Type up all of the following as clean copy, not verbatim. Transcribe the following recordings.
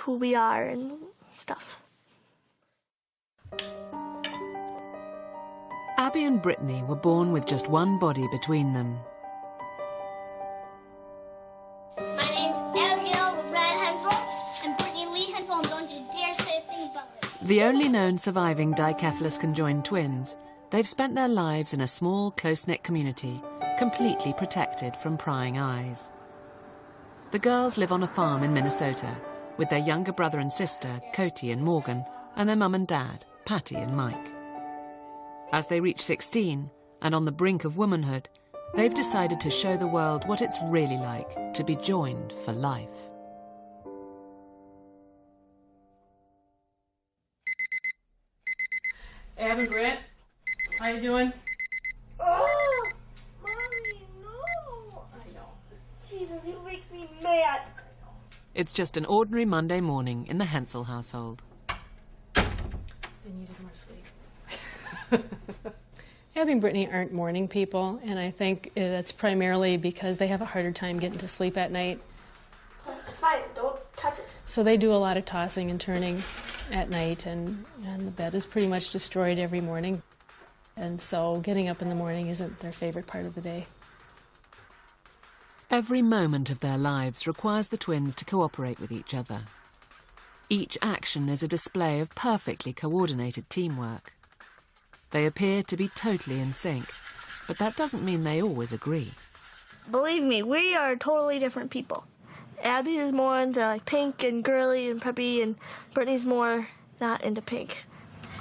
who we are and stuff. Abby and Brittany were born with just one body between them. My name's Abigail Brad Hensel and Brittany Lee Hensel, and don't you dare say a thing about it. The only known surviving dicephalous conjoined twins, they've spent their lives in a small, close-knit community, completely protected from prying eyes. The girls live on a farm in Minnesota with their younger brother and sister, Cody and Morgan, and their mum and dad, Patty and Mike. As they reach 16 and on the brink of womanhood, they've decided to show the world what it's really like to be joined for life. Ab and Britt, how you doing? Oh, Mommy, no. I know. Jesus, you make me mad. It's just an ordinary Monday morning in the Hensel household. They needed more sleep. Abby and Brittany aren't morning people, and I think that's primarily because they have a harder time getting to sleep at night. It's fine, don't touch it. So they do a lot of tossing and turning at night, and the bed is pretty much destroyed every morning. And so getting up in the morning isn't their favorite part of the day. Every moment of their lives requires the twins to cooperate with each other. Each action is a display of perfectly coordinated teamwork. They appear to be totally in sync, but that doesn't mean they always agree. Believe me, we are totally different people. Abby is more into like pink and girly and preppy, and Brittany's more not into pink.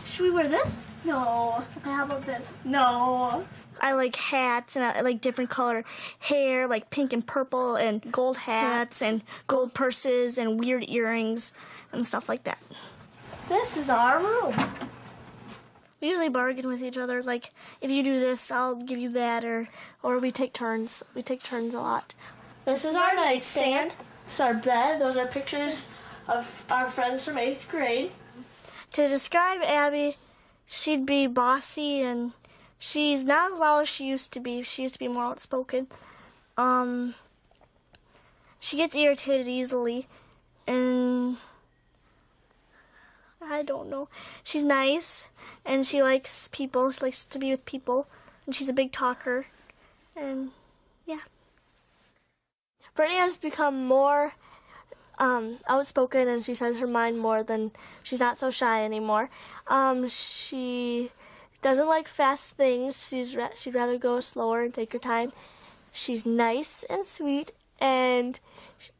Should we wear this? No. How about this? No. I like hats, and I like different color hair, like pink and purple, and gold hats, and gold purses, and weird earrings, and stuff like that. This is our room. We usually bargain with each other, like, if you do this, I'll give you that, or we take turns. We take turns a lot. This is our nightstand. This is our bed. Those are pictures of our friends from 8th grade. To describe Abby, she'd be bossy, and she's not as loud as she used to be. She used to be more outspoken. She gets irritated easily, and I don't know. She's nice, and she likes people. She likes to be with people, and she's a big talker, and yeah. Brittany has become more outspoken, and she says her mind more than, she's not so shy anymore. She doesn't like fast things. She'd rather go slower and take her time. She's nice and sweet and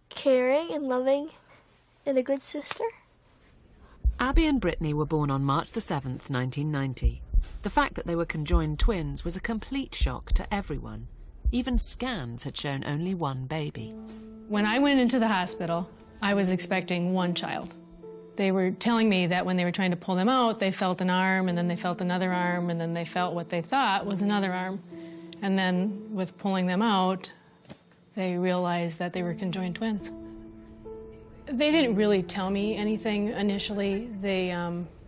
caring and loving and a good sister. Abby and Brittany were born on March the 7th, 1990. The fact that they were conjoined twins was a complete shock to everyone. Even scans had shown only one baby. When I went into the hospital, I was expecting one child. They were telling me that when they were trying to pull them out, they felt an arm, and then they felt another arm, and then they felt what they thought was another arm. And then with pulling them out, they realized that they were conjoined twins. They didn't really tell me anything initially. They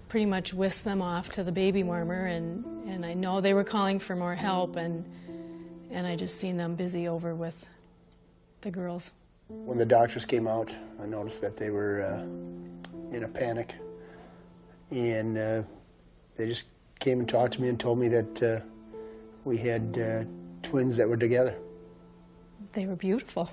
pretty much whisked them off to the baby warmer, and I know they were calling for more help, and I just seen them busy over with the girls. When the doctors came out, I noticed that they were in a panic, and they just came and talked to me and told me that we had twins that were together. They were beautiful.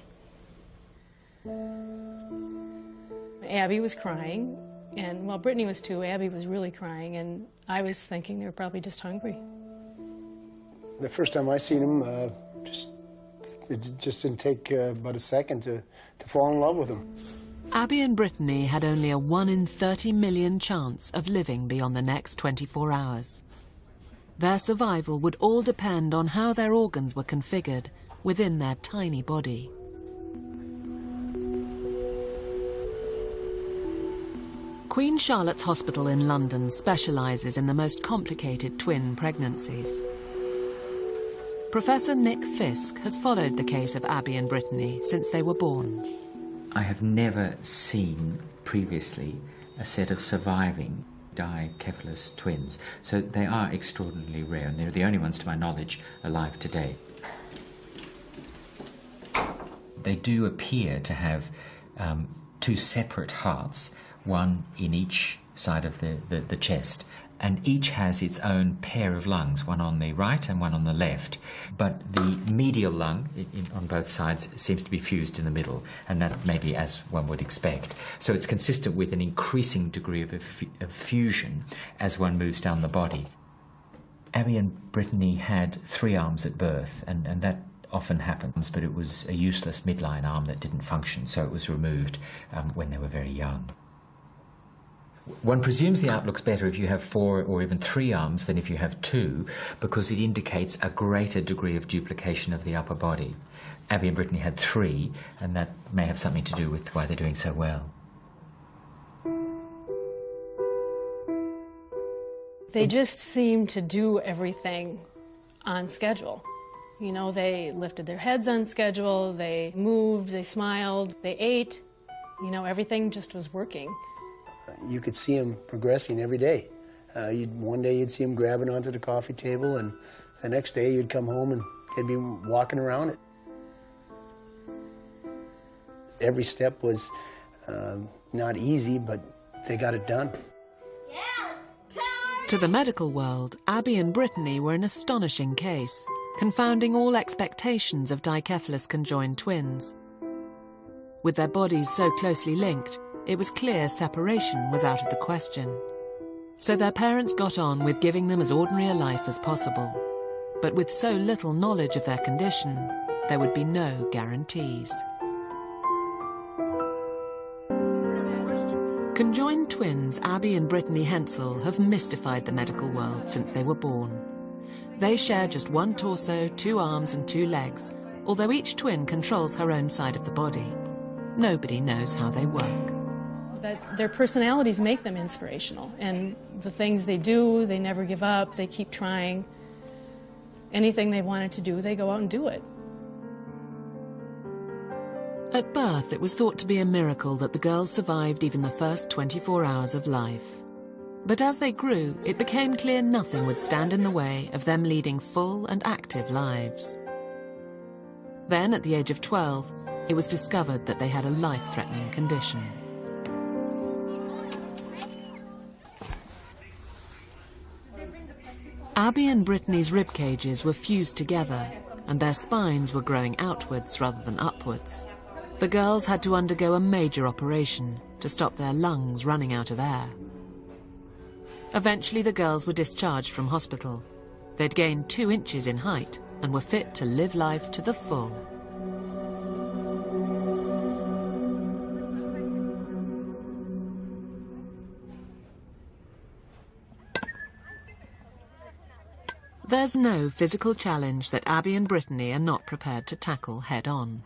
Abby was crying, and well, Brittany was too. Abby was really crying, and I was thinking they were probably just hungry. The first time I seen them, it just didn't take but a second to fall in love with them. Abby and Brittany had only a 1 in 30 million chance of living beyond the next 24 hours. Their survival would all depend on how their organs were configured within their tiny body. Queen Charlotte's Hospital in London specialises in the most complicated twin pregnancies. Professor Nick Fisk has followed the case of Abby and Brittany since they were born. I have never seen previously a set of surviving dicephalous twins, so they are extraordinarily rare, and they're the only ones, to my knowledge, alive today. They do appear to have two separate hearts, one in each side of the chest, and each has its own pair of lungs, one on the right and one on the left. But the medial lung on both sides seems to be fused in the middle, and that may be as one would expect. So it's consistent with an increasing degree of fusion as one moves down the body. Abby and Brittany had 3 arms at birth, and that often happens, but it was a useless midline arm that didn't function, so it was removed when they were very young. One presumes the outlook's better if you have 4 or even 3 arms than if you have 2, because it indicates a greater degree of duplication of the upper body. Abby and Brittany had 3, and that may have something to do with why they're doing so well. They just seemed to do everything on schedule. You know, they lifted their heads on schedule, they moved, they smiled, they ate. You know, everything just was working. You could see him progressing every day. One day you'd see him grabbing onto the coffee table, and the next day you'd come home and he'd be walking around it. Every step was not easy, but they got it done. To the medical world, Abby and Brittany were an astonishing case, confounding all expectations of dicephalous conjoined twins. With their bodies so closely linked, it was clear separation was out of the question. So their parents got on with giving them as ordinary a life as possible. But with so little knowledge of their condition, there would be no guarantees. Conjoined twins Abby and Brittany Hensel have mystified the medical world since they were born. They share just 1 torso, 2 arms and 2 legs, although each twin controls her own side of the body. Nobody knows how they work. That their personalities make them inspirational, and the things they do, they never give up, they keep trying. Anything they wanted to do, they go out and do it. At birth, it was thought to be a miracle that the girls survived even the first 24 hours of life. But as they grew, it became clear nothing would stand in the way of them leading full and active lives. Then, at the age of 12, it was discovered that they had a life-threatening condition. Abby and Brittany's rib cages were fused together, and their spines were growing outwards rather than upwards. The girls had to undergo a major operation to stop their lungs running out of air. Eventually, the girls were discharged from hospital. They'd gained 2 inches in height and were fit to live life to the full. There's no physical challenge that Abby and Brittany are not prepared to tackle head-on.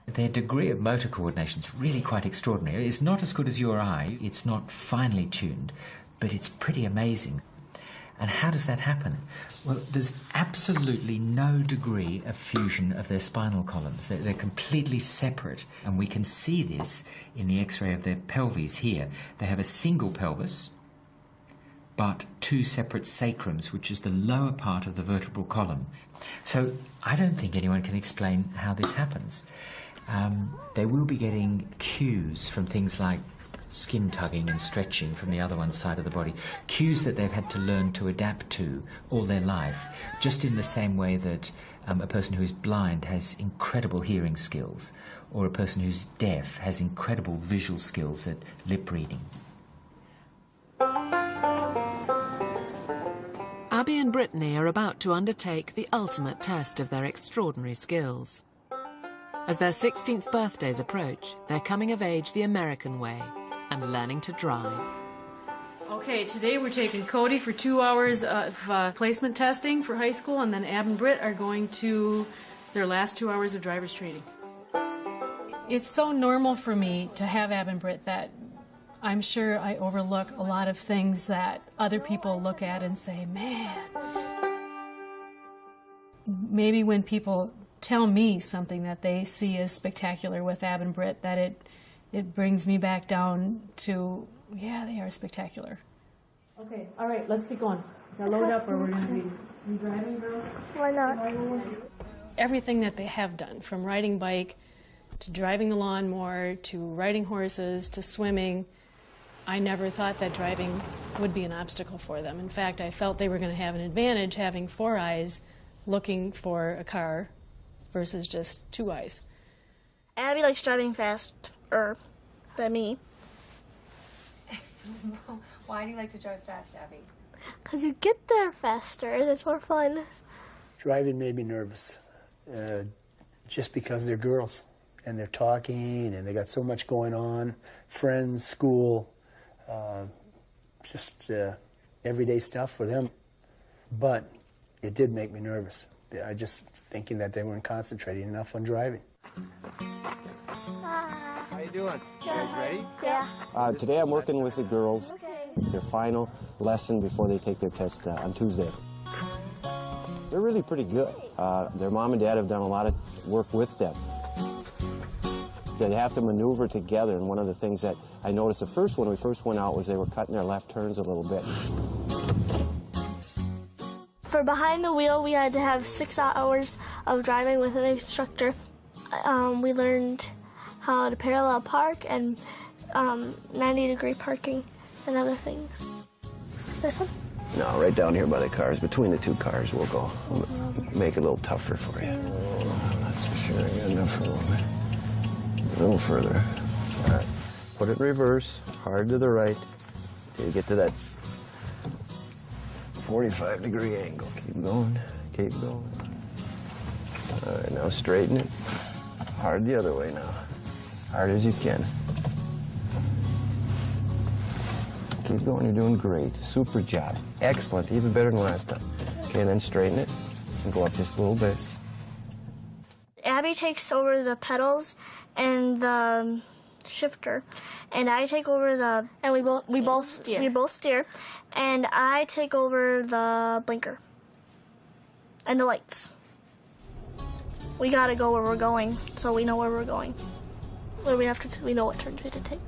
Their degree of motor coordination is really quite extraordinary. It's not as good as your eye, it's not finely tuned, but it's pretty amazing. And how does that happen? Well, there's absolutely no degree of fusion of their spinal columns. They're completely separate, and we can see this in the X-ray of their pelvis here. They have a single pelvis, but 2 separate sacrums, which is the lower part of the vertebral column. So I don't think anyone can explain how this happens. They will be getting cues from things like skin tugging and stretching from the other one side of the body, cues that they've had to learn to adapt to all their life, just in the same way that a person who is blind has incredible hearing skills, or a person who's deaf has incredible visual skills at lip reading. Abby and Brittany are about to undertake the ultimate test of their extraordinary skills. As their 16th birthdays approach, they're coming of age the American way and learning to drive. Okay, today we're taking Cody for 2 hours of placement testing for high school, and then Ab and Britt are going to their last 2 hours of driver's training. It's so normal for me to have Ab and Britt that I'm sure I overlook a lot of things that other people look at and say, man. Maybe when people tell me something that they see as spectacular with Ab and Britt, that it brings me back down to, yeah, they are spectacular. Okay, all right, let's get going. Now load up or we're going to be driving, girls? Why not? Everything that they have done, from riding bike to driving the lawnmower, to riding horses, to swimming. I never thought that driving would be an obstacle for them. In fact, I felt they were going to have an advantage having 4 eyes looking for a car versus just 2 eyes. Abby likes driving faster than me. Why do you like to drive fast, Abby? Because you get there faster and it's more fun. Driving made me nervous, just because they're girls and they're talking and they got so much going on, friends, school, just everyday stuff for them. But it did make me nervous. I just thinking that they weren't concentrating enough on driving. How you doing? You guys ready? Yeah. Today I'm working with the girls. Okay. It's their final lesson before they take their test on Tuesday. They're really pretty good. Their mom and dad have done a lot of work with them. They have to maneuver together, and one of the things that I noticed the first when we first went out was they were cutting their left turns a little bit. For behind the wheel, we had to have 6 hours of driving with an instructor. We learned how to parallel park and 90-degree parking and other things. This one? No, right down here by the cars. Between the 2 cars, we'll go make it a little tougher for you. Oh, that's for sure. I got enough for a little bit. A little further. All right. Put it in reverse, hard to the right, till you get to that 45-degree angle. Keep going, keep going. All right, now straighten it. Hard the other way now. Hard as you can. Keep going, you're doing great. Super job. Excellent, even better than last time. Okay, then straighten it and go up just a little bit. Abby takes over the pedals and the shifter, and I take over the, and we both steer. We both steer, and I take over the blinker and the lights. We gotta go where we're going, so we know where we're going. Where we have to, we know what turns we have to take.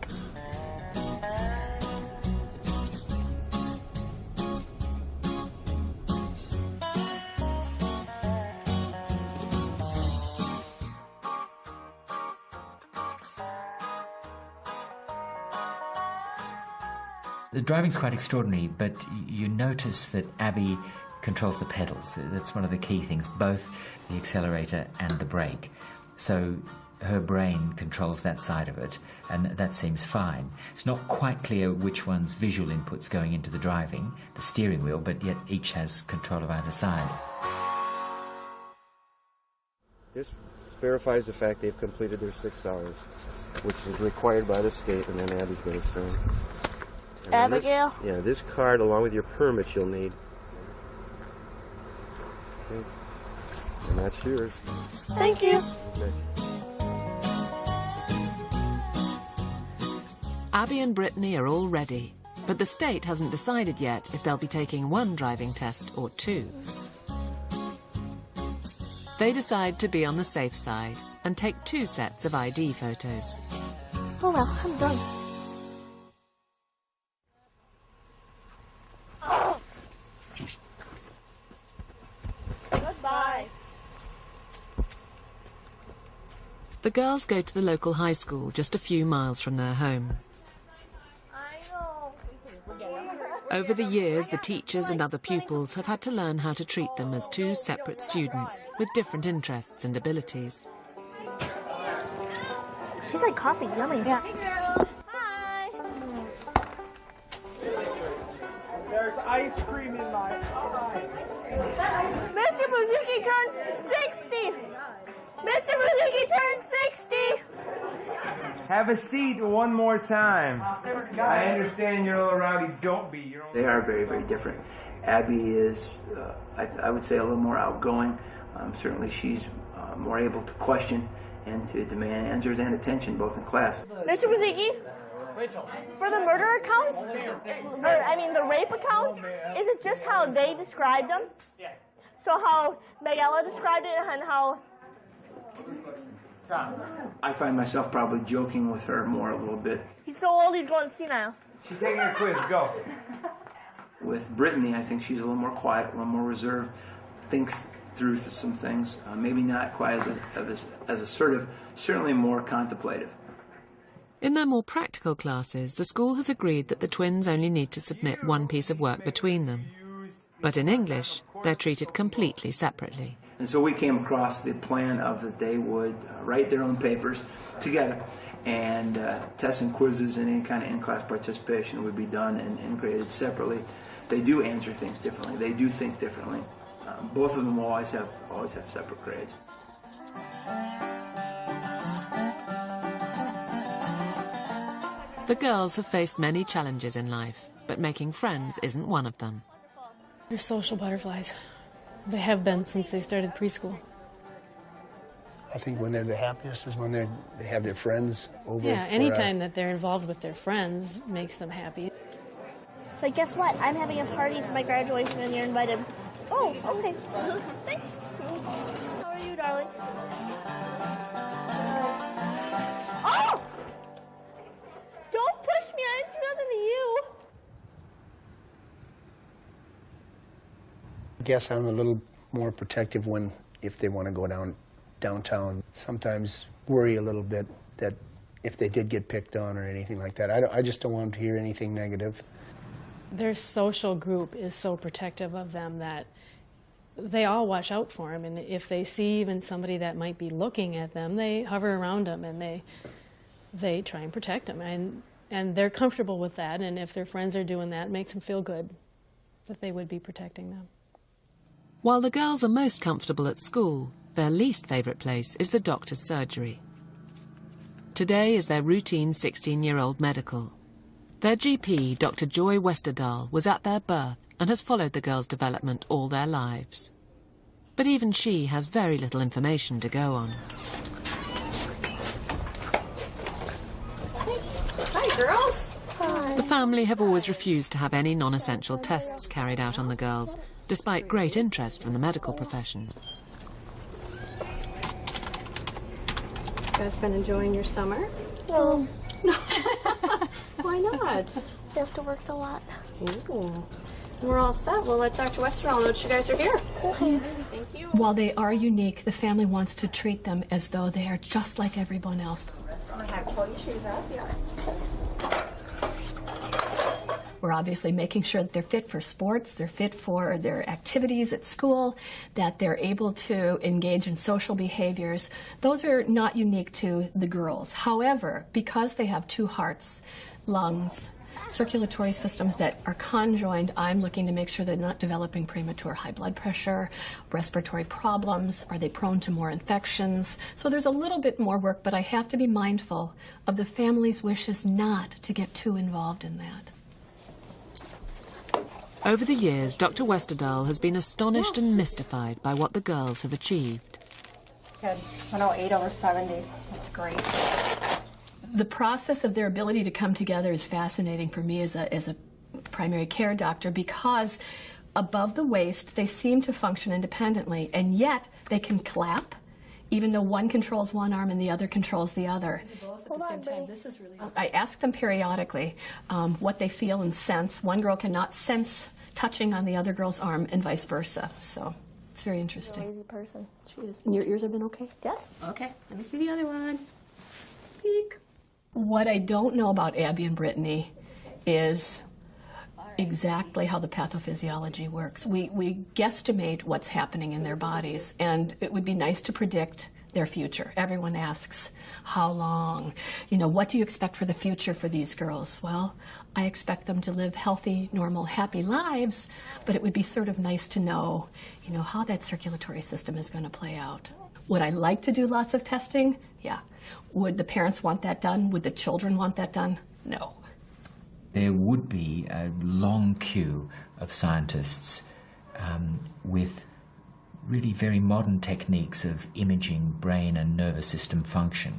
The driving's quite extraordinary, but you notice that Abby controls the pedals. That's one of the key things, both the accelerator and the brake. So her brain controls that side of it, and that seems fine. It's not quite clear which one's visual input's going into the driving, the steering wheel, but yet each has control of either side. This verifies the fact they've completed their 6 hours, which is required by the state, and then Abby's going to sign. Abigail? This card, along with your permit, you'll need. Okay. And that's yours. Thank you. Okay. Abby and Brittany are all ready, but the state hasn't decided yet if they'll be taking 1 driving test or 2. They decide to be on the safe side and take 2 sets of ID photos. Oh well, I'm done. Goodbye. The girls go to the local high school just a few miles from their home. Over the years, the teachers and other pupils have had to learn how to treat them as 2 separate students with different interests and abilities. Tastes like coffee, yummy. Yeah. Hey, girls. Hi. There's ice cream in my eye. Mr. Buzuki turned 60. Mr. Buzuki turned 60. Have a seat one more time. I understand you're a little rowdy. Don't be. They are very, very different. Abby is, I would say, a little more outgoing. Certainly she's more able to question and to demand answers and attention, both in class. Mr. Buzuki, for the murder accounts, the rape accounts, is it just how they described them? Yes. So how Megella described it and how... Tom. I find myself probably joking with her more a little bit. He's so old he's going senile. She's taking her quiz. Go. With Brittany, I think she's a little more quiet, a little more reserved, thinks through some things, maybe not quite as assertive, certainly more contemplative. In their more practical classes, the school has agreed that the twins only need to submit one piece of work between them. But in English, they're treated completely separately. And so we came across the plan of that they would write their own papers together, and tests and quizzes and any kind of in-class participation would be done and graded separately. They do answer things differently. They do think differently. Both of them will always have separate grades. The girls have faced many challenges in life, but making friends isn't one of them. They're social butterflies. They have been since they started preschool. I think when they're the happiest is when they have their friends over. Yeah, anytime that they're involved with their friends makes them happy. So guess what? I'm having a party for my graduation and you're invited. Oh, okay. Thanks. How are you, darling? Oh! Don't push me. I didn't do nothing to you. I guess I'm a little more protective if they want to go downtown. Sometimes worry a little bit that if they did get picked on or anything like that. I just don't want them to hear anything negative. Their social group is so protective of them that they all watch out for them. And if they see even somebody that might be looking at them, they hover around them and they try and protect them. And they're comfortable with that. And if their friends are doing that, it makes them feel good that they would be protecting them. While the girls are most comfortable at school, their least favourite place is the doctor's surgery. Today is their routine 16-year-old medical. Their GP, Dr. Joy Westerdahl, was at their birth and has followed the girls' development all their lives. But even she has very little information to go on. Hi, girls. Hi. The family have always refused to have any non-essential tests carried out on the girls, despite great interest from the medical profession. You guys been enjoying your summer? No. Why not? They have to work a lot. Ooh. We're all set. Well, let Dr. Westerdahl know that you guys are here. Okay. Thank you. While they are unique, the family wants to treat them as though they are just like everyone else. Pull your shoes up, yeah. We're obviously making sure that they're fit for sports, they're fit for their activities at school, that they're able to engage in social behaviors. Those are not unique to the girls. However, because they have two hearts, lungs, circulatory systems that are conjoined, I'm looking to make sure they're not developing premature high blood pressure, respiratory problems, are they prone to more infections? So there's a little bit more work, but I have to be mindful of the family's wishes not to get too involved in that. Over the years, Dr. Westerdahl has been astonished and mystified by what the girls have achieved. Good. 108/70. That's great. The process of their ability to come together is fascinating for me as a primary care doctor, because above the waist they seem to function independently, and yet they can clap, even though one controls one arm and the other controls the other. Both at the same time. This is really I ask them periodically what they feel and sense. One girl cannot sense touching on the other girl's arm and vice versa. So it's very interesting. Lazy person. She is. And your ears have been okay? Yes. Okay, let me see the other one. Peek. What I don't know about Abby and Brittany is exactly how the pathophysiology works. We guesstimate what's happening in their bodies, and it would be nice to predict their future. Everyone asks, how long? You know, what do you expect for the future for these girls? Well, I expect them to live healthy, normal, happy lives, but it would be sort of nice to know, you know, how that circulatory system is going to play out. Would I like to do lots of testing? Yeah. Would the parents want that done? Would the children want that done? No. There would be a long queue of scientists with really very modern techniques of imaging brain and nervous system function,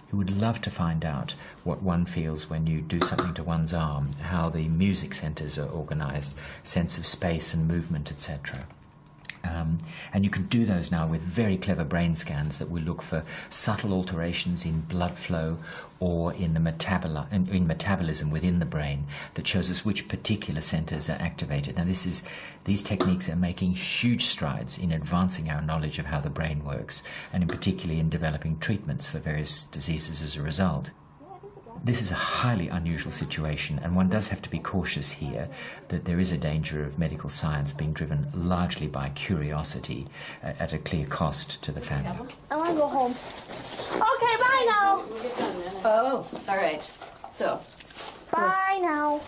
who would love to find out what one feels when you do something to one's arm, how the music centers are organized, sense of space and movement, etc. And you can do those now with very clever brain scans that will look for subtle alterations in blood flow or in the metabolism within the brain that shows us which particular centers are activated. Now these techniques are making huge strides in advancing our knowledge of how the brain works, and in particularly in developing treatments for various diseases as a result. This is a highly unusual situation, and one does have to be cautious here that there is a danger of medical science being driven largely by curiosity at a clear cost to the family. I want to go home. Okay, bye now. Oh, all right. So, bye now.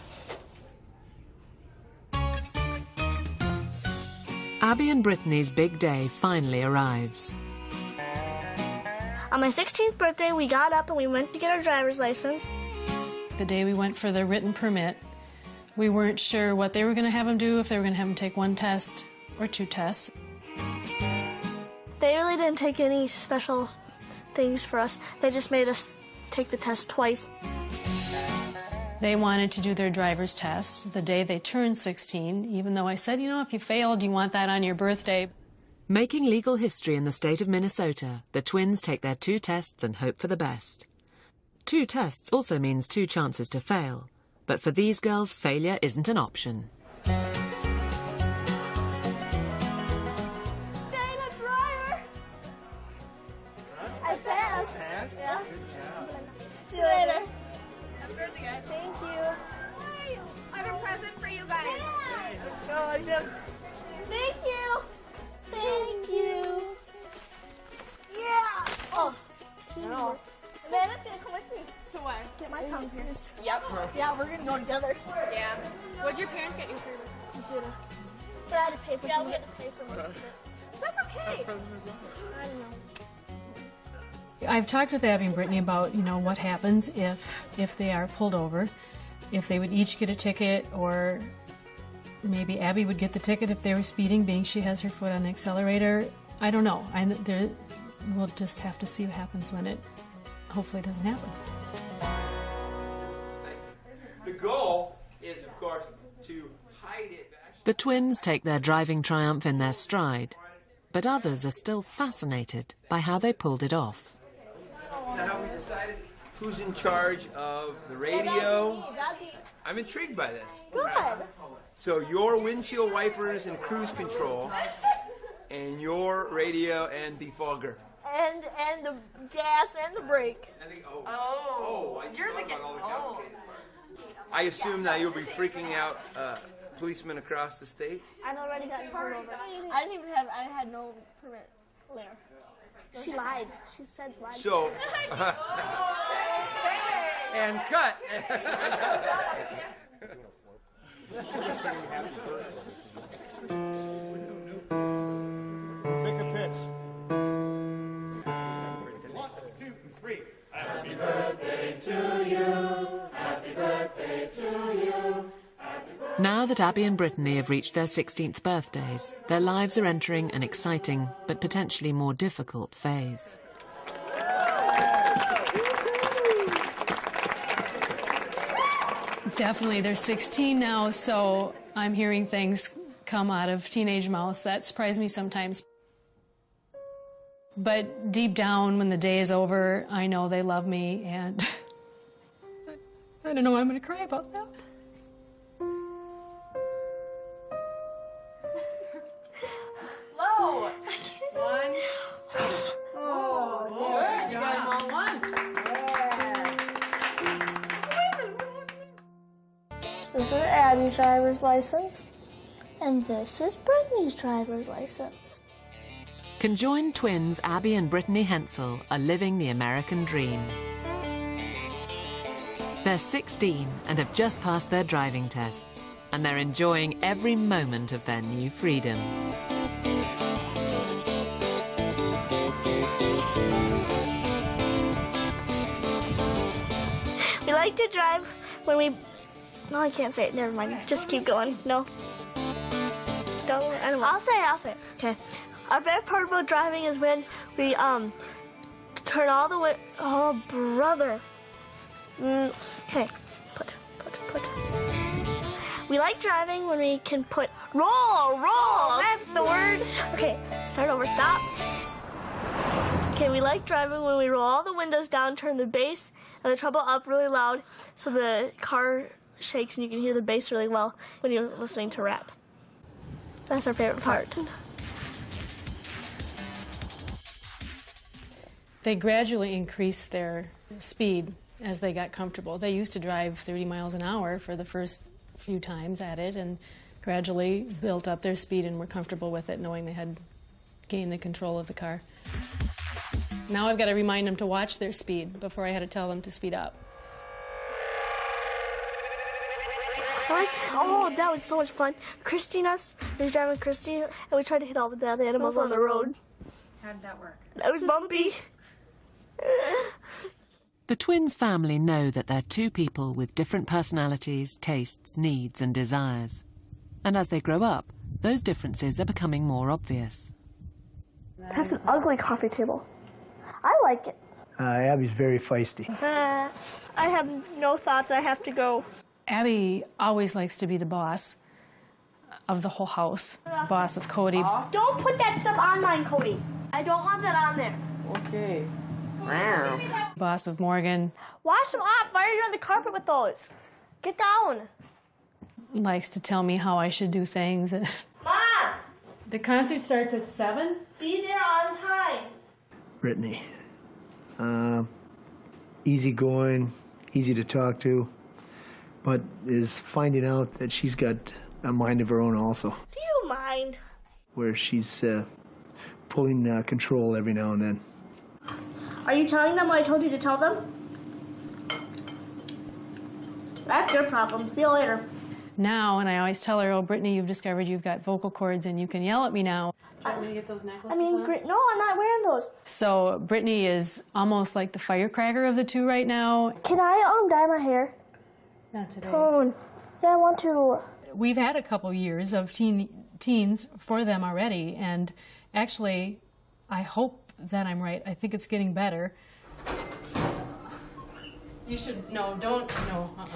Abby and Brittany's big day finally arrives. On my 16th birthday, we got up and we went to get our driver's license. The day we went for the written permit, we weren't sure what they were going to have him do, if they were going to have him take 1 test or 2 tests. They really didn't take any special things for us. They just made us take the test twice. They wanted to do their driver's test the day they turned 16, even though I said, you know, if you failed, you want that on your birthday. Making legal history in the state of Minnesota, the twins take their 2 tests and hope for the best. 2 tests also means 2 chances to fail, but for these girls, failure isn't an option. I passed. Yeah. See you later. Happy birthday, guys. Thank you. I have a present for you guys. Yeah. Thank you. Thank you. Yeah. Oh. No. Savannah's gonna come with me. To what? Get my tongue pierced. Yep. Yeah, we're gonna go together. Yeah. What'd your parents get you for your Computer. But I had to pay for some. We had to pay for most of it. That's okay. I don't know. I've talked with Abby and Brittany about, you know, what happens if they are pulled over, if they would each get a ticket, or maybe Abby would get the ticket if they were speeding, being she has her foot on the accelerator. I don't know. We'll just have to see what happens when it hopefully doesn't happen. The goal is, of course, to hide it. The twins take their driving triumph in their stride, but others are still fascinated by how they pulled it off. Now we decided who's in charge of the radio. I'm intrigued by this. Good. So your windshield wipers and cruise control, and your radio and defogger. And the gas and the brake. You're the guy. I assume now you'll be freaking out policemen across the state. I've already gotten pulled over. I had no permit there. She lied. She said lied. So, and cut. Make a pitch. 1, 2, 3. Happy birthday to you. Happy birthday to you. Now that Abby and Brittany have reached their 16th birthdays, their lives are entering an exciting but potentially more difficult phase. Definitely, they're 16 now, so I'm hearing things come out of teenage mouths that surprise me sometimes. But deep down, when the day is over, I know they love me, and I don't know why I'm going to cry about that. Low. 1. Oh, good. You got them all once. This is Abby's driver's license, and this is Brittany's driver's license. Conjoined twins Abby and Brittany Hensel are living the American dream. They're 16 and have just passed their driving tests, and they're enjoying every moment of their new freedom. We like to drive when we... No, I can't say it. Never mind. Just keep going. No. Don't. I don't know. I'll say it. Okay. Our best part about driving is when we turn all the way. Oh, brother. Okay. Put. We like driving when we can put roll, that's the word. Okay, start over, stop. Okay, we like driving when we roll all the windows down, turn the bass and the treble up really loud so the car shakes and you can hear the bass really well when you're listening to rap. That's our favorite part. They gradually increased their speed as they got comfortable. They used to drive 30 miles an hour for the first few times at it and gradually built up their speed and were comfortable with it, knowing they had gained the control of the car. Now I've got to remind them to watch their speed before I had to tell them to speed up. Oh, that was so much fun. Christina was driving Christy, and we tried to hit all the dead animals on the road. How did that work? That was bumpy. The twins' family know that they're two people with different personalities, tastes, needs and desires. And as they grow up, those differences are becoming more obvious. That's an ugly coffee table. I like it. Abby's very feisty. I have no thoughts. I have to go. Abby always likes to be the boss of the whole house, boss of Cody. Don't put that stuff on mine, Cody. I don't want that on there. Okay. Boss of Morgan. Wash them off. Why are you on the carpet with those? Get down. Likes to tell me how I should do things. Mom! The concert starts at 7? Be there on time. Brittany. Easygoing, easy to talk to, but is finding out that she's got a mind of her own also. Do you mind? Where she's pulling control every now and then. Are you telling them what I told you to tell them? That's your problem. See you later. Now, and I always tell her, oh, Brittany, you've discovered you've got vocal cords and you can yell at me now. Do you want me to get those necklaces I mean, on? no, I'm not wearing those. So Brittany is almost like the firecracker of the two right now. Can I dye my hair? Not today. Yeah, I want to. We've had a couple years of teens for them already, and actually, I hope that I'm right. I think it's getting better. You should, no.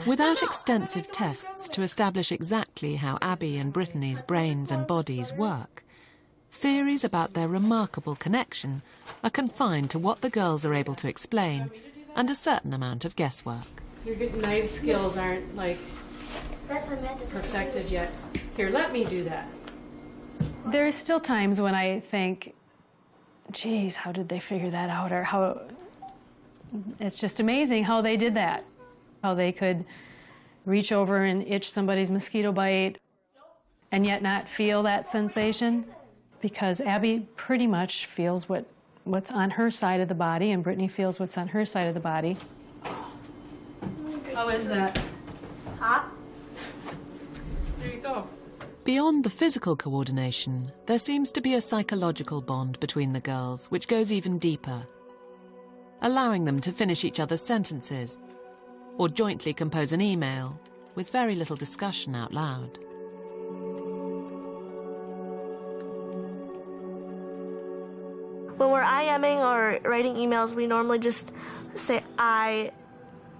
Without extensive tests to establish exactly how Abby and Brittany's brains and bodies work, theories about their remarkable connection are confined to what the girls are able to explain and a certain amount of guesswork. Your good knife skills aren't, like, perfected yet. Here, let me do that. There's still times when I think, geez, how did they figure that out? Or how, it's just amazing how they did that. How they could reach over and itch somebody's mosquito bite and yet not feel that sensation. Because Abby pretty much feels what's on her side of the body, and Brittany feels what's on her side of the body. How is that? Hot. There you go. Beyond the physical coordination, there seems to be a psychological bond between the girls which goes even deeper, allowing them to finish each other's sentences or jointly compose an email with very little discussion out loud. When we're IMing or writing emails, we normally just say I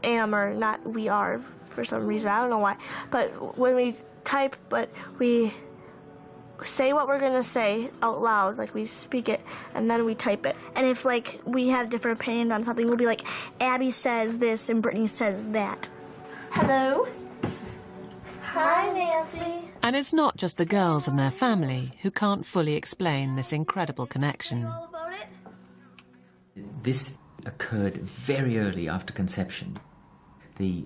am or not we are for some reason. I don't know why. But when we type, we say what we're going to say out loud, like we speak it, and then we type it. And if, like, we have different opinions on something, we'll be like, Abby says this and Brittany says that. Hello? Hi, Nancy. And it's not just the girls and their family who can't fully explain this incredible connection. This occurred very early after conception. The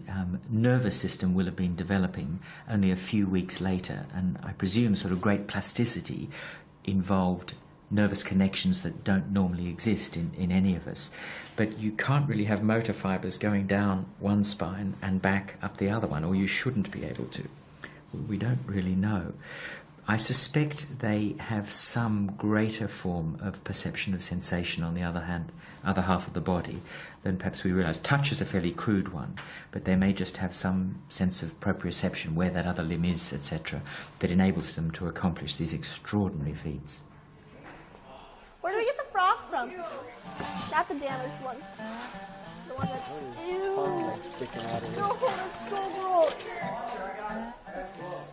nervous system will have been developing only a few weeks later, and I presume sort of great plasticity involved nervous connections that don't normally exist in any of us. But you can't really have motor fibres going down one spine and back up the other one, or you shouldn't be able to. We don't really know. I suspect they have some greater form of perception of sensation on the other half of the body than perhaps we realise. Touch is a fairly crude one, but they may just have some sense of proprioception, where that other limb is, etc., that enables them to accomplish these extraordinary feats. Where do we get the frog from? Not the damaged one. The one that's... Ew. No, that's so gross.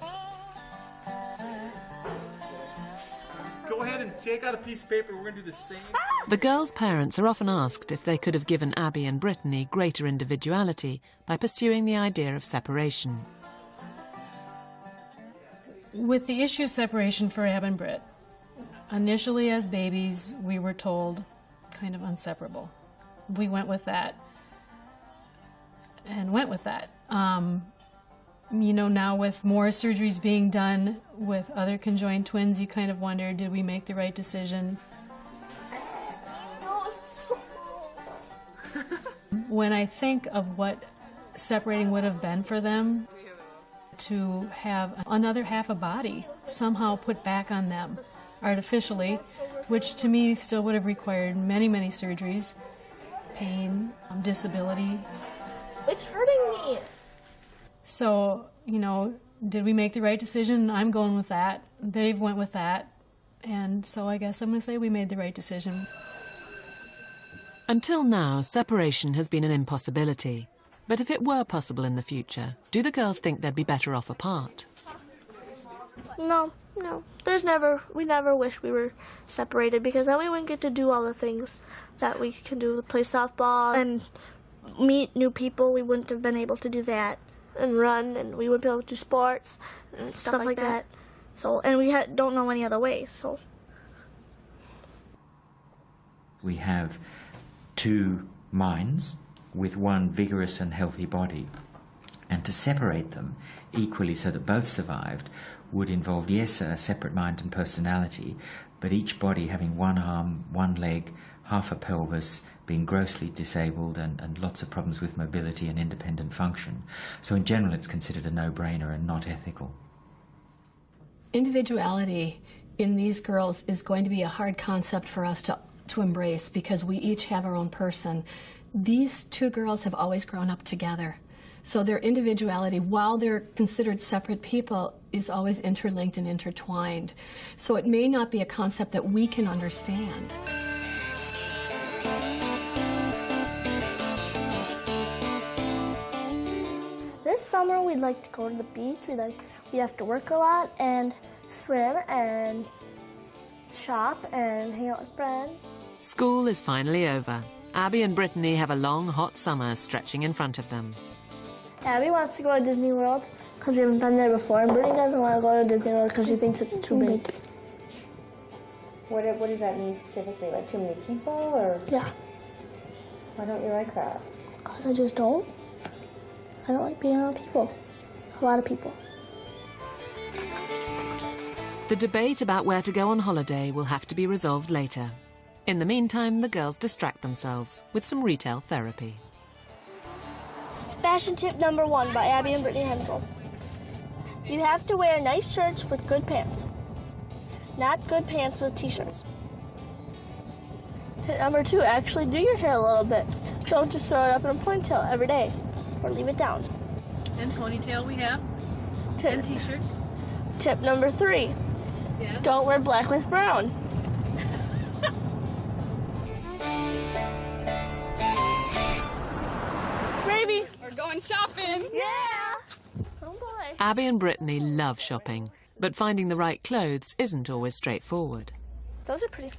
take out a piece of paper. We're going to do the same. The girls' parents are often asked if they could have given Abby and Brittany greater individuality by pursuing the idea of separation. With the issue of separation for Ab and Britt, initially as babies, we were told kind of inseparable. We went with that and went with that. You know, now with more surgeries being done with other conjoined twins, you kind of wonder, did we make the right decision? When I think of what separating would have been for them, to have another half a body somehow put back on them artificially, which to me still would have required many, many surgeries, pain, disability. It's hurting me. So, you know, did we make the right decision? I'm going with that. Dave went with that. And so I guess I'm going to say we made the right decision. Until now, separation has been an impossibility. But if it were possible in the future, do the girls think they'd be better off apart? No. We never wish we were separated, because then we wouldn't get to do all the things that we can do, play softball and meet new people. We wouldn't have been able to do that, and run, and we wouldn't be able to do sports and stuff like that. So, and we don't know any other way, so. We have two minds with one vigorous and healthy body, and to separate them equally so that both survived would involve, yes, a separate mind and personality, but each body having one arm, one leg, half a pelvis, being grossly disabled, and lots of problems with mobility and independent function. So in general it's considered a no-brainer and not ethical. Individuality in these girls is going to be a hard concept for us to embrace, because we each have our own person. These two girls have always grown up together. So their individuality, while they're considered separate people, is always interlinked and intertwined. So it may not be a concept that we can understand. This summer we'd like to go to the beach. We have to work a lot and swim and shop and hang out with friends. School is finally over. Abby and Brittany have a long, hot summer stretching in front of them. Abby wants to go to Disney World because we haven't been there before, and Brittany doesn't want to go to Disney World because she thinks it's too big. What does that mean specifically? Like too many people, or? Yeah. Why don't you like that? Because I just don't. I don't like being around people. A lot of people. The debate about where to go on holiday will have to be resolved later. In the meantime, the girls distract themselves with some retail therapy. Fashion tip number 1 by Abby and Brittany Hensel. You have to wear nice shirts with good pants, not good pants with t-shirts. Tip number 2, actually do your hair a little bit. Don't just throw it up in a ponytail every day, or leave it down. And ponytail we have, and t-shirt. Tip number 3, yeah. Don't wear black with brown. Maybe. We're going shopping. Yeah. Oh boy. Abby and Brittany love shopping, but finding the right clothes isn't always straightforward. Those are pretty.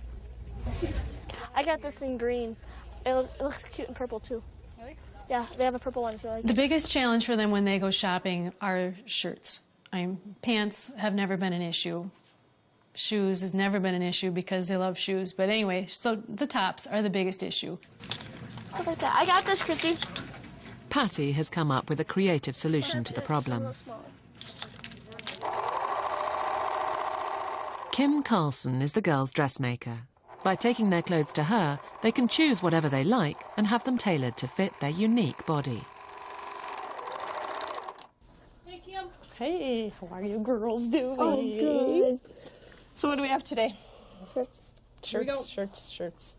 I got this in green. It looks cute in purple too. Really? Yeah, they have a purple one if you like. The biggest challenge for them when they go shopping are shirts. Pants have never been an issue. Shoes has never been an issue because they love shoes. But anyway, so the tops are the biggest issue. Stuff like that. I got this, Christy. Patty has come up with a creative solution to the problem. Kim Carlson is the girls' dressmaker. By taking their clothes to her, they can choose whatever they like and have them tailored to fit their unique body. Hey, Kim. Hey, how are you girls doing? Oh, good. So what do we have today? Shirts. Shirts.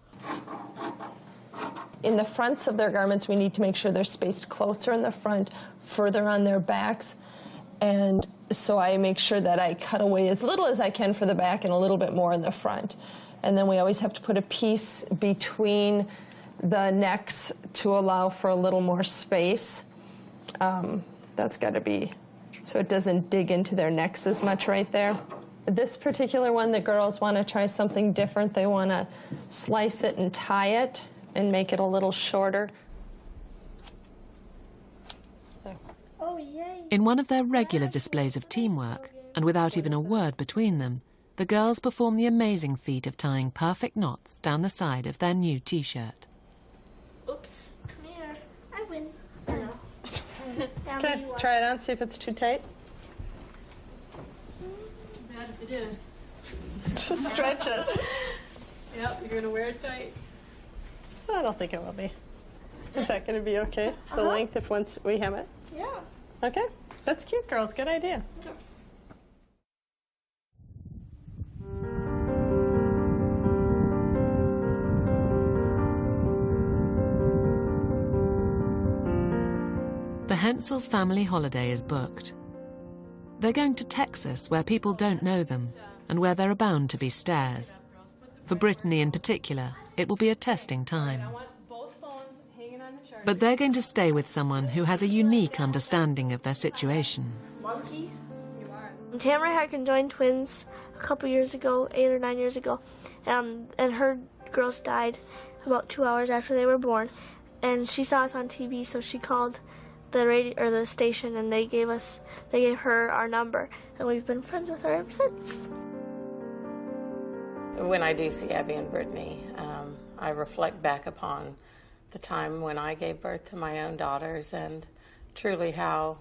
In the fronts of their garments, we need to make sure they're spaced closer in the front, further on their backs. And so I make sure that I cut away as little as I can for the back and a little bit more in the front. And then we always have to put a piece between the necks to allow for a little more space. That's got to be, so it doesn't dig into their necks as much right there. This particular one, the girls want to try something different. They want to slice it and tie it and make it a little shorter. Oh, yay. In one of their regular displays of teamwork, and without even a word between them, the girls perform the amazing feat of tying perfect knots down the side of their new T-shirt. Oops, come here. I win. I know. Okay, try it on, see if it's too tight. Too bad if it is. Just stretch it. Yep, you're going to wear it tight. I don't think it will be. Is that going to be okay? The length if once we hem it? Yeah. Okay, that's cute, girls. Good idea. Okay. The Hensels' family holiday is booked. They're going to Texas, where people don't know them, and where there are bound to be stares. For Brittany in particular, it will be a testing time. But they're going to stay with someone who has a unique understanding of their situation. Monkey? Tamara had conjoined twins a couple years ago, 8 or 9 years ago, and her girls died about 2 hours after they were born. And she saw us on TV, so she called the radio or the station, and they gave her our number, and we've been friends with her ever since. When I do see Abby and Brittany, I reflect back upon the time when I gave birth to my own daughters and truly how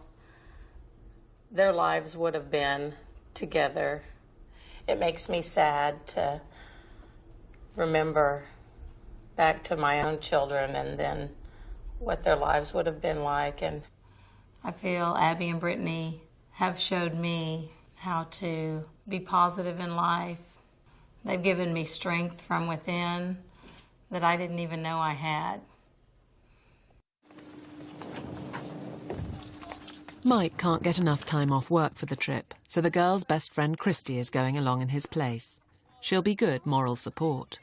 their lives would have been together. It makes me sad to remember back to my own children and then what their lives would have been like. And I feel Abby and Brittany have showed me how to be positive in life. They've given me strength from within that I didn't even know I had. Mike can't get enough time off work for the trip, so the girls' best friend Christy is going along in his place. She'll be good moral support.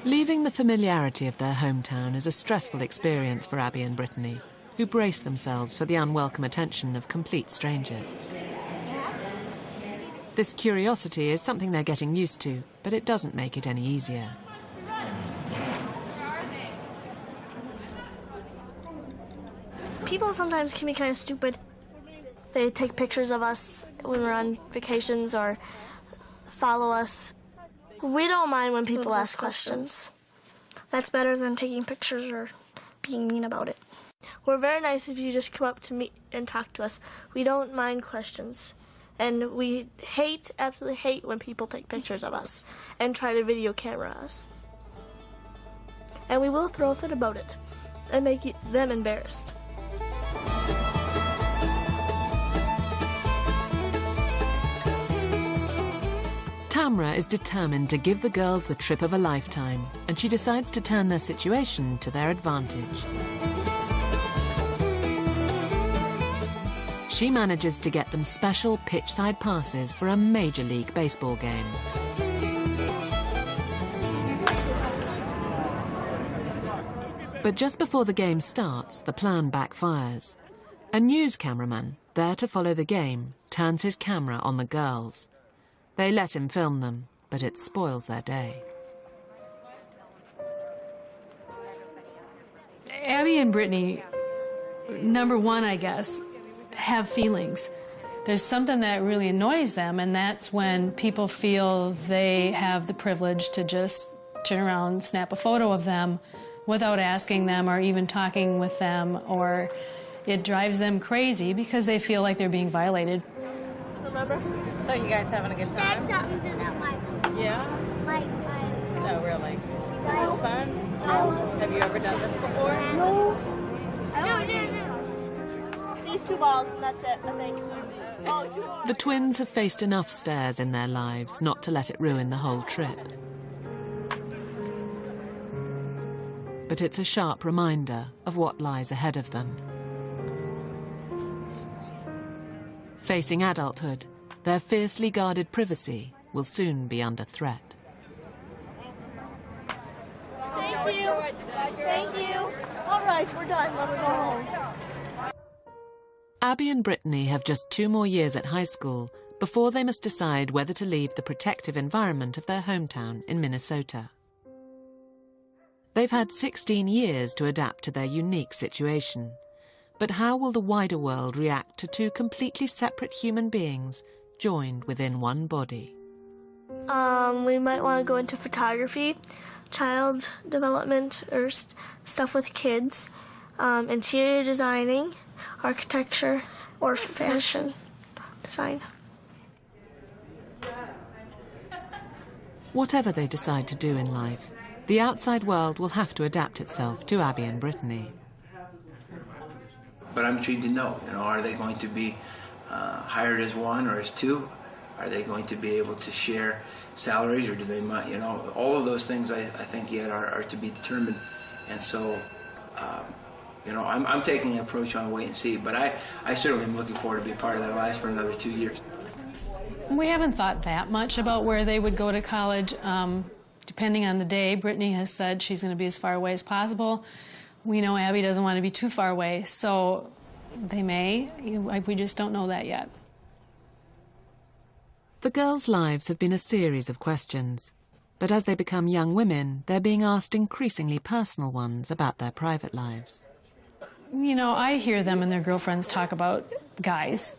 Leaving the familiarity of their hometown is a stressful experience for Abby and Brittany, who brace themselves for the unwelcome attention of complete strangers. This curiosity is something they're getting used to, but it doesn't make it any easier. People sometimes can be kind of stupid. They take pictures of us when we're on vacations or follow us. We don't mind when people ask questions. That's better than taking pictures or being mean about it. We're very nice if you just come up to me and talk to us. We don't mind questions. And we absolutely hate when people take pictures of us and try to video camera us. And we will throw a fit about it and make them embarrassed. Tamra is determined to give the girls the trip of a lifetime, and she decides to turn their situation to their advantage. She manages to get them special pitch-side passes for a Major League Baseball game. But just before the game starts, the plan backfires. A news cameraman, there to follow the game, turns his camera on the girls. They let him film them, but it spoils their day. Abby and Brittany, number one, I guess, have feelings. There's something that really annoys them, and that's when people feel they have the privilege to just turn around, snap a photo of them without asking them or even talking with them, or it drives them crazy because they feel like they're being violated. Remember? So you guys having a good time? That's something to that mic. Yeah? No, really? It was fun? Have you ever done this before? No. These 2 balls, and that's it, I think. Oh, 2 more. The twins have faced enough stares in their lives not to let it ruin the whole trip. But it's a sharp reminder of what lies ahead of them. Facing adulthood, their fiercely guarded privacy will soon be under threat. Thank Thank you. Thank you. All right, we're done. Let's go home. Abby and Brittany have just 2 more years at high school before they must decide whether to leave the protective environment of their hometown in Minnesota. They've had 16 years to adapt to their unique situation. But how will the wider world react to 2 completely separate human beings joined within one body? We might want to go into photography, child development, or stuff with kids, interior designing, architecture, or fashion design. Whatever they decide to do in life, the outside world will have to adapt itself to Abby and Brittany. But I'm intrigued to know, are they going to be hired as 1 or as 2? Are they going to be able to share salaries, or do they, all of those things I think yet are to be determined. And so, I'm taking an approach on wait and see, but I certainly am looking forward to be a part of their lives for another 2 years. We haven't thought that much about where they would go to college. Depending on the day, Brittany has said she's going to be as far away as possible. We know Abby doesn't want to be too far away, so they may. We just don't know that yet. The girls' lives have been a series of questions, but as they become young women, they're being asked increasingly personal ones about their private lives. I hear them and their girlfriends talk about guys,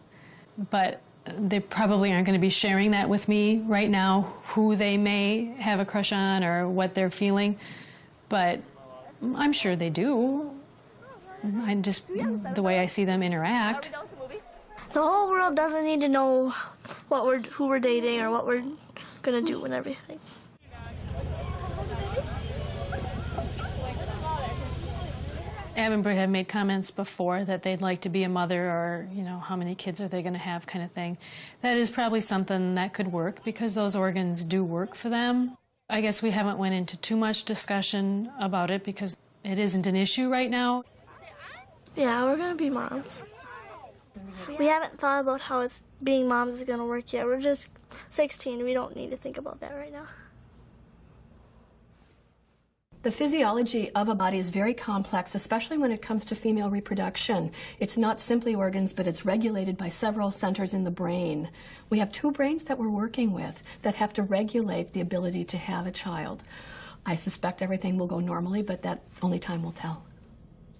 but they probably aren't going to be sharing that with me right now, who they may have a crush on or what they're feeling, but I'm sure they do. The way I see them interact. The whole world doesn't need to know who we're dating or what we're gonna do and everything. Ab and Britt have made comments before that they'd like to be a mother, or, how many kids are they going to have, kind of thing. That is probably something that could work because those organs do work for them. I guess we haven't went into too much discussion about it because it isn't an issue right now. Yeah, we're going to be moms. We haven't thought about how being moms is going to work yet. We're just 16. We don't need to think about that right now. The physiology of a body is very complex, especially when it comes to female reproduction. It's not simply organs, but it's regulated by several centers in the brain. We have 2 brains that we're working with that have to regulate the ability to have a child. I suspect everything will go normally, but that only time will tell.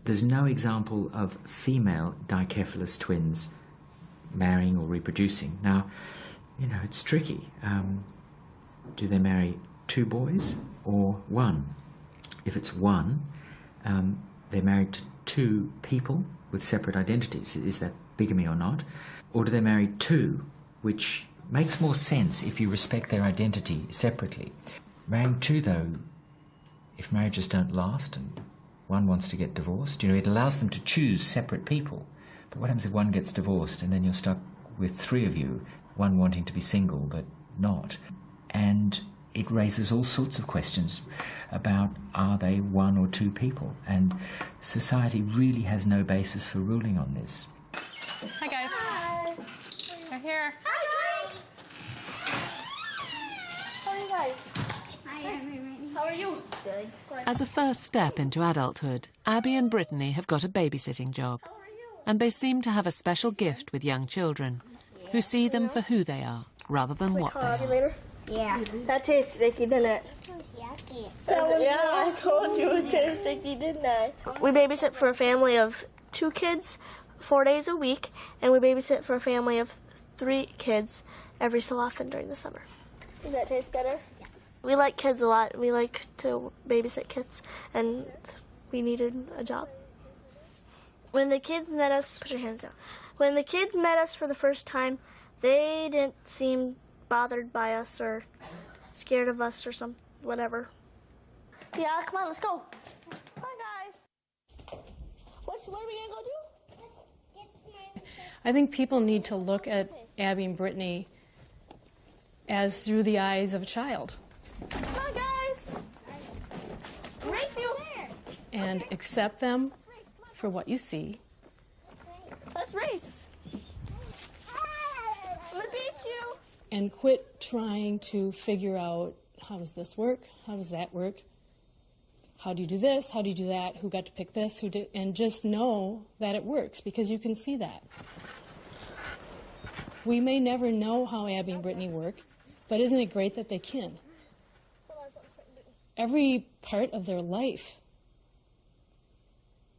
There's no example of female dicephalous twins marrying or reproducing. Now, it's tricky. Do they marry 2 boys or 1? If it's 1, they're married to 2 people with separate identities. Is that bigamy or not? Or do they marry 2, which makes more sense if you respect their identity separately. Marrying 2, though, if marriages don't last and one wants to get divorced, it allows them to choose separate people. But what happens if one gets divorced and then you're stuck with 3 of you, one wanting to be single but not? And it raises all sorts of questions about, are they 1 or 2 people? And society really has no basis for ruling on this. Hi, guys. Hi. We're here. Hi, guys. How are you guys? Hi, How are you? Good. As a first step into adulthood, Abby and Brittany have got a babysitting job. And they seem to have a special gift with young children, who see them for who they are, rather than what they are. Later? Yeah. That tastes sticky, didn't it? Yucky. Yeah, I told you it tastes sticky, didn't I? We babysit for a family of 2 kids 4 days a week, and we babysit for a family of 3 kids every so often during the summer. Does that taste better? Yeah. We like kids a lot. We like to babysit kids, and we needed a job. When the kids met us, put your hands down. When the kids met us for the first time, they didn't seem bothered by us or scared of us or whatever. Yeah, come on, let's go. Come on, guys. What are we gonna go do? I think people need to look at Abby and Brittany as through the eyes of a child. Come on, guys. Race you. And accept them for what you see. Let's race. I'm gonna beat you. And quit trying to figure out, how does this work? How does that work? how do you do this, how do you do that, who got to pick this, who did, and just know that it works because you can see that. We may never know how Abby and Brittany work, but isn't it great that they can? Every part of their life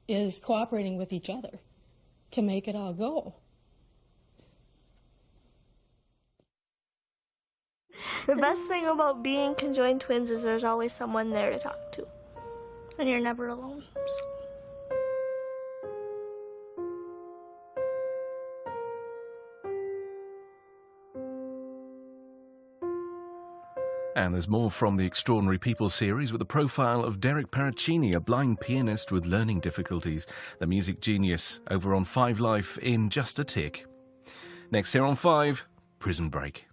is cooperating with each other to make it all go. The best thing about being conjoined twins is there's always someone there to talk to, and you're never alone. And there's more from the Extraordinary People series with a profile of Derek Paracchini, a blind pianist with learning difficulties, the music genius, over on 5 Life in just a tick. Next here on 5, Prison Break.